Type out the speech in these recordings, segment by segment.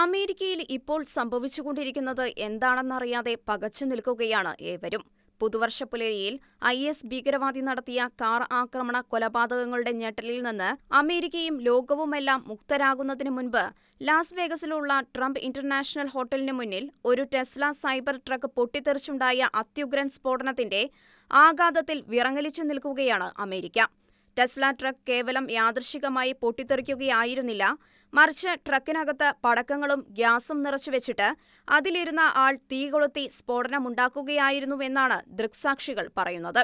അമേരിക്കയിൽ ഇപ്പോൾ സംഭവിച്ചുകൊണ്ടിരിക്കുന്നത് എന്താണെന്നറിയാതെ പകച്ചു നിൽക്കുകയാണ് ഏവരും. പുതുവർഷ പുലരിയിൽ IS ഭീകരവാദി നടത്തിയ കാർ ആക്രമണ കൊലപാതകങ്ങളുടെ ഞെട്ടലിൽ നിന്ന് അമേരിക്കയും ലോകവുമെല്ലാം മുക്തരാകുന്നതിന് മുൻപ് ലാസ് വേഗസിലുള്ള ട്രംപ് ഇന്റർനാഷണൽ ഹോട്ടലിന് മുന്നിൽ ഒരു ടെസ്ല സൈബർ ട്രക്ക് പൊട്ടിത്തെറിച്ചുണ്ടായ അത്യുഗ്രൻ സ്ഫോടനത്തിന്റെ ആഘാതത്തിൽ വിറങ്ങലിച്ചു നിൽക്കുകയാണ് അമേരിക്ക. ടെസ്ല ട്രക്ക് കേവലം യാദൃച്ഛികമായി പൊട്ടിത്തെറിക്കുകയായിരുന്നില്ല, മറിച്ച് ട്രക്കിനകത്ത് പടക്കങ്ങളും ഗ്യാസും നിറച്ചുവെച്ചിട്ട് അതിലിരുന്ന ആൾ തീ കൊളുത്തി സ്ഫോടനമുണ്ടാക്കുകയായിരുന്നുവെന്നാണ് ദൃക്സാക്ഷികൾ പറയുന്നത്.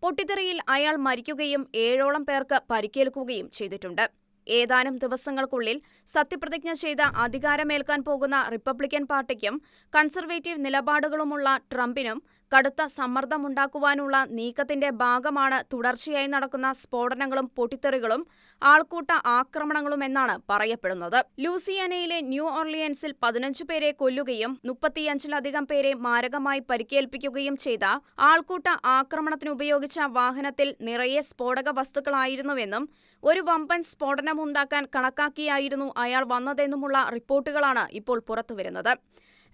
പൊട്ടിത്തെറിയിൽ അയാൾ മരിക്കുകയും 7ഓളം പേർക്ക് പരിക്കേൽക്കുകയും ചെയ്തിട്ടുണ്ട്. ഏതാനും ദിവസങ്ങൾക്കുള്ളിൽ സത്യപ്രതിജ്ഞ ചെയ്ത് അധികാരമേൽക്കാൻ പോകുന്ന റിപ്പബ്ലിക്കൻ പാർട്ടിക്കും കൺസർവേറ്റീവ് നിലപാടുകളുമുള്ള ട്രംപിനും കടുത്ത സമ്മർദ്ദമുണ്ടാക്കുവാനുള്ള നീക്കത്തിന്റെ ഭാഗമാണ് തുടർച്ചയായി നടക്കുന്ന സ്ഫോടനങ്ങളും പൊട്ടിത്തെറികളും ആൾക്കൂട്ട ആക്രമണങ്ങളുമെന്നാണ് പറയപ്പെടുന്നത്. ലൂസിയാനയിലെ ന്യൂ ഓർലിയൻസിൽ 15 പേരെ കൊല്ലുകയും 35-ലധികം പേരെ മാരകമായി പരിക്കേൽപ്പിക്കുകയും ചെയ്ത ആൾക്കൂട്ട ആക്രമണത്തിനുപയോഗിച്ച വാഹനത്തിൽ നിറയെ സ്ഫോടക വസ്തുക്കളായിരുന്നുവെന്നും ഒരു വമ്പൻ സ്ഫോടനമുണ്ടാക്കാൻ കണക്കാക്കിയായിരുന്നു അയാൾ വന്നതെന്നുമുള്ള റിപ്പോർട്ടുകളാണ് ഇപ്പോൾ പുറത്തുവരുന്നത്.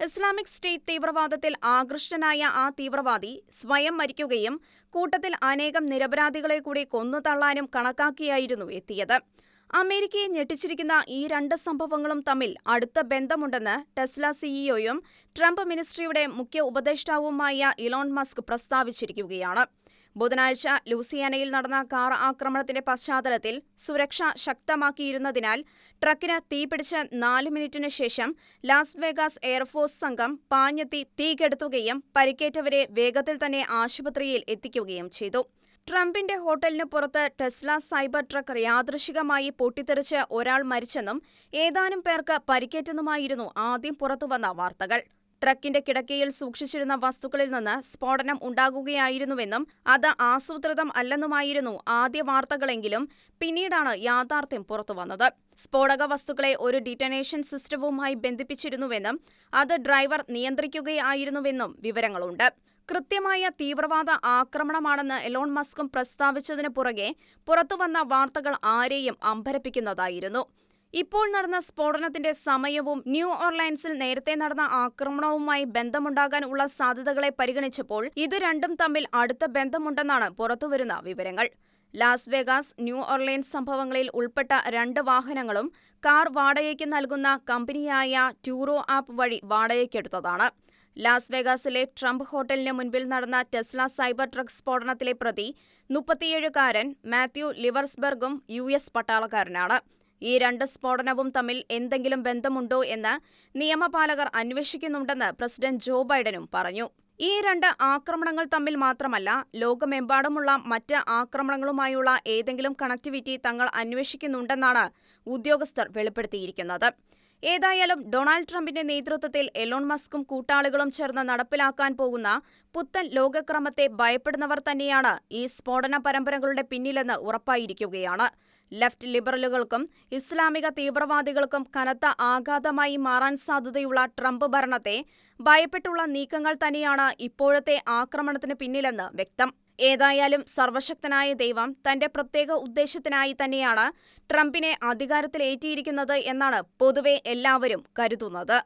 ഇസ്ലാമിക് സ്റ്റേറ്റ് തീവ്രവാദത്തിൽ ആകൃഷ്ടനായ ആ തീവ്രവാദി സ്വയം മരിക്കുകയും കൂട്ടത്തിൽ അനേകം നിരപരാധികളെ കൂടി കൊന്നുതള്ളാനും കണക്കാക്കിയായിരുന്നു എത്തിയത്. അമേരിക്കയെ ഞെട്ടിച്ചിരിക്കുന്ന ഈ രണ്ട് സംഭവങ്ങളും തമ്മിൽ അടുത്ത ബന്ധമുണ്ടെന്ന് ടെസ്ല സിഇഒയും ട്രംപ് മിനിസ്ട്രിയുടെ മുഖ്യ ഉപദേഷ്ടാവുമായ ഇലോൺ മസ്ക് പ്രസ്താവിച്ചിരിക്കുകയാണ്. ബുധനാഴ്ച ലൂസിയാനയിൽ നടന്ന കാർ ആക്രമണത്തിന്റെ പശ്ചാത്തലത്തിൽ സുരക്ഷ ശക്തമാക്കിയിരുന്നതിനാൽ ട്രക്കിന് തീപിടിച്ച് 4 മിനിറ്റിന് ശേഷം ലാസ് വേഗാസ് എയർഫോഴ്സ് സംഘം പാഞ്ഞെത്തി തീകെടുത്തുകയും പരിക്കേറ്റവരെ വേഗത്തിൽ തന്നെ ആശുപത്രിയിൽ എത്തിക്കുകയും ചെയ്തു. ട്രംപിന്റെ ഹോട്ടലിന് പുറത്ത് ടെസ്ല സൈബർ ട്രക്ക് യാദൃച്ഛികമായി പൊട്ടിത്തെറിച്ച് ഒരാൾ മരിച്ചെന്നും ഏതാനും പേർക്ക് പരിക്കേറ്റെന്നുമായിരുന്നു ആദ്യം പുറത്തുവന്ന വാർത്തകൾ. ട്രക്കിന്റെ കിടക്കയിൽ സൂക്ഷിച്ചിരുന്ന വസ്തുക്കളിൽ നിന്ന് സ്ഫോടനം ഉണ്ടാകുകയായിരുന്നുവെന്നും അത് ആസൂത്രിതം അല്ലെന്നുമായിരുന്നു ആദ്യ വാർത്തകളെങ്കിലും പിന്നീടാണ് യാഥാർത്ഥ്യം പുറത്തുവന്നത്. സ്ഫോടക വസ്തുക്കളെ ഒരു ഡിറ്റനേഷൻ സിസ്റ്റവുമായി ബന്ധിപ്പിച്ചിരുന്നുവെന്നും അത് ഡ്രൈവർ നിയന്ത്രിക്കുകയായിരുന്നുവെന്നും വിവരങ്ങളുണ്ട്. കൃത്യമായ തീവ്രവാദ ആക്രമണമാണെന്ന് എലോൺ മസ്കും പ്രസ്താവിച്ചതിനു പുറകെ പുറത്തുവന്ന വാർത്തകൾ ആരെയും അമ്പരപ്പിക്കുന്നതായിരുന്നു. ഇപ്പോൾ നടന്ന സ്ഫോടനത്തിന്റെ സമയവും ന്യൂ ഓർലൈൻസിൽ നേരത്തെ നടന്ന ആക്രമണവുമായി ബന്ധമുണ്ടാകാൻ ഉള്ള സാധ്യതകളെ പരിഗണിച്ചപ്പോൾ ഇത് രണ്ടും തമ്മിൽ അടുത്ത ബന്ധമുണ്ടെന്നാണ് പുറത്തുവരുന്ന വിവരങ്ങൾ. ലാസ് വേഗാസ്, ന്യൂ ഓർലൈൻസ് സംഭവങ്ങളിൽ ഉൾപ്പെട്ട 2 വാഹനങ്ങളും കാർ വാടകയ്ക്ക് നൽകുന്ന കമ്പനിയായ ട്യൂറോ ആപ്പ് വഴി വാടകയ്ക്കെടുത്തതാണ്. ലാസ് വേഗാസിലെ ട്രംപ് ഹോട്ടലിന് മുൻപിൽ നടന്ന ടെസ്ല സൈബർ ട്രക്ക് സ്ഫോടനത്തിലെ പ്രതി 37-കാരൻ മാത്യു ലിവർസ്ബർഗും US പട്ടാളക്കാരനാണ്. ഈ 2 സ്ഫോടനവും തമ്മിൽ എന്തെങ്കിലും ബന്ധമുണ്ടോ എന്ന് നിയമപാലകർ അന്വേഷിക്കുന്നുണ്ടെന്ന് പ്രസിഡന്റ് ജോ ബൈഡനും പറഞ്ഞു. ഈ 2 ആക്രമണങ്ങൾ തമ്മിൽ മാത്രമല്ല, ലോകമെമ്പാടുമുള്ള മറ്റ് ആക്രമണങ്ങളുമായുള്ള ഏതെങ്കിലും കണക്ടിവിറ്റി തങ്ങൾ അന്വേഷിക്കുന്നുണ്ടെന്നാണ് ഉദ്യോഗസ്ഥർ വെളിപ്പെടുത്തിയിരിക്കുന്നത്. ഏതായാലും ഡൊണാൾഡ് ട്രംപിന്റെ നേതൃത്വത്തിൽ എലോൺ മസ്കും കൂട്ടാളികളും ചേർന്ന് നടപ്പിലാക്കാൻ പോകുന്ന പുത്തൻ ലോകക്രമത്തെ ഭയപ്പെടുന്നവർ തന്നെയാണ് ഈ സ്ഫോടന പരമ്പരകളുടെ പിന്നിലെന്ന് ഉറപ്പായിരിക്കുകയാണ്. ലെഫ്റ്റ് ലിബറലുകൾക്കും ഇസ്ലാമിക തീവ്രവാദികൾക്കും കനത്ത ആഘാതമായി മാറാൻ സാധ്യതയുള്ള ട്രംപ് ഭരണത്തെ ഭയപ്പെട്ടുള്ള നീക്കങ്ങൾ തന്നെയാണ് ഇപ്പോഴത്തെ ആക്രമണത്തിന് പിന്നിലെന്ന് വ്യക്തം. ഏതായാലും സർവശക്തനായ ദൈവം തന്റെ പ്രത്യേക ഉദ്ദേശ്യത്തിനായി തന്നെയാണ് ട്രംപിനെ അധികാരത്തിലേറ്റിയിരിക്കുന്നത് എന്നാണ് പൊതുവെ എല്ലാവരും കരുതുന്നത്.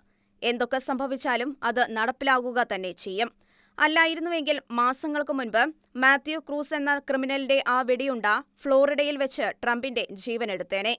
എന്തൊക്കെ സംഭവിച്ചാലും അത് നടപ്പിലാകുക തന്നെ ചെയ്യും. അല്ലായിരുന്നുവെങ്കിൽ മാസങ്ങൾക്ക് മുൻപ് മാത്യു ക്രൂസ് എന്ന ക്രിമിനലിന്റെ ആ വെടിയുണ്ട ഫ്ലോറിഡയിൽ വെച്ച് ട്രംപിന്റെ ജീവനെടുത്തേനെ.